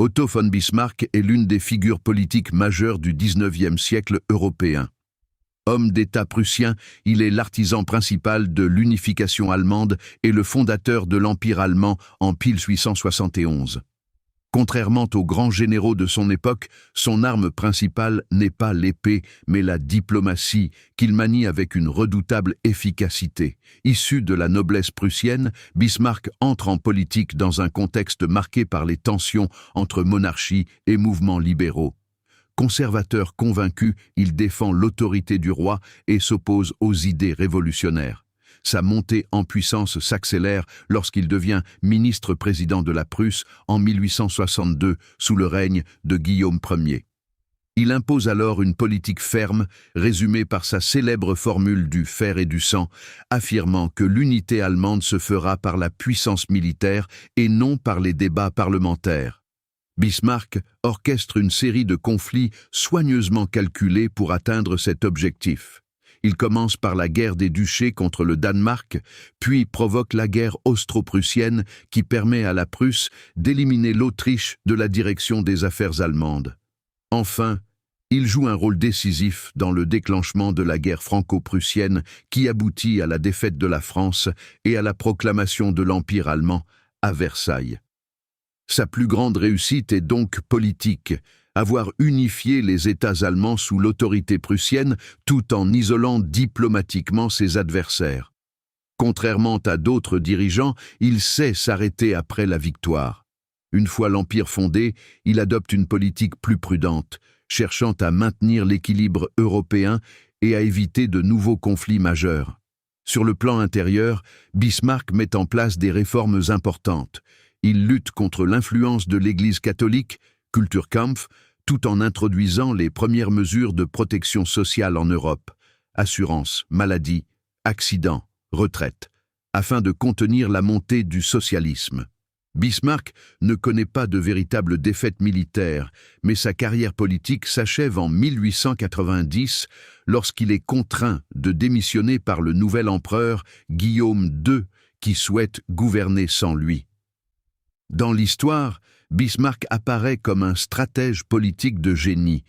Otto von Bismarck est l'une des figures politiques majeures du XIXe siècle européen. Homme d'État prussien, il est l'artisan principal de l'unification allemande et le fondateur de l'Empire allemand en 1871. Contrairement aux grands généraux de son époque, son arme principale n'est pas l'épée, mais la diplomatie, qu'il manie avec une redoutable efficacité. Issu de la noblesse prussienne, Bismarck entre en politique dans un contexte marqué par les tensions entre monarchie et mouvements libéraux. Conservateur convaincu, il défend l'autorité du roi et s'oppose aux idées révolutionnaires. Sa montée en puissance s'accélère lorsqu'il devient ministre-président de la Prusse en 1862 sous le règne de Guillaume Ier. Il impose alors une politique ferme, résumée par sa célèbre formule du fer et du sang, affirmant que l'unité allemande se fera par la puissance militaire et non par les débats parlementaires. Bismarck orchestre une série de conflits soigneusement calculés pour atteindre cet objectif. Il commence par la guerre des duchés contre le Danemark, puis provoque la guerre austro-prussienne qui permet à la Prusse d'éliminer l'Autriche de la direction des affaires allemandes. Enfin, il joue un rôle décisif dans le déclenchement de la guerre franco-prussienne qui aboutit à la défaite de la France et à la proclamation de l'Empire allemand à Versailles. Sa plus grande réussite est donc politique, avoir unifié les États allemands sous l'autorité prussienne tout en isolant diplomatiquement ses adversaires. Contrairement à d'autres dirigeants, il sait s'arrêter après la victoire. Une fois l'Empire fondé, il adopte une politique plus prudente, cherchant à maintenir l'équilibre européen et à éviter de nouveaux conflits majeurs. Sur le plan intérieur, Bismarck met en place des réformes importantes. Il lutte contre l'influence de l'Église catholique, Kulturkampf, tout en introduisant les premières mesures de protection sociale en Europe, assurance, maladie, accident, retraite, afin de contenir la montée du socialisme. Bismarck ne connaît pas de véritable défaite militaire, mais sa carrière politique s'achève en 1890 lorsqu'il est contraint de démissionner par le nouvel empereur Guillaume II qui souhaite gouverner sans lui. Dans l'histoire, Bismarck apparaît comme un stratège politique de génie.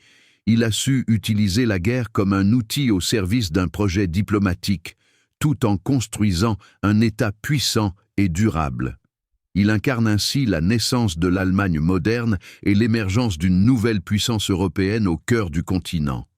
Il a su utiliser la guerre comme un outil au service d'un projet diplomatique, tout en construisant un État puissant et durable. Il incarne ainsi la naissance de l'Allemagne moderne et l'émergence d'une nouvelle puissance européenne au cœur du continent.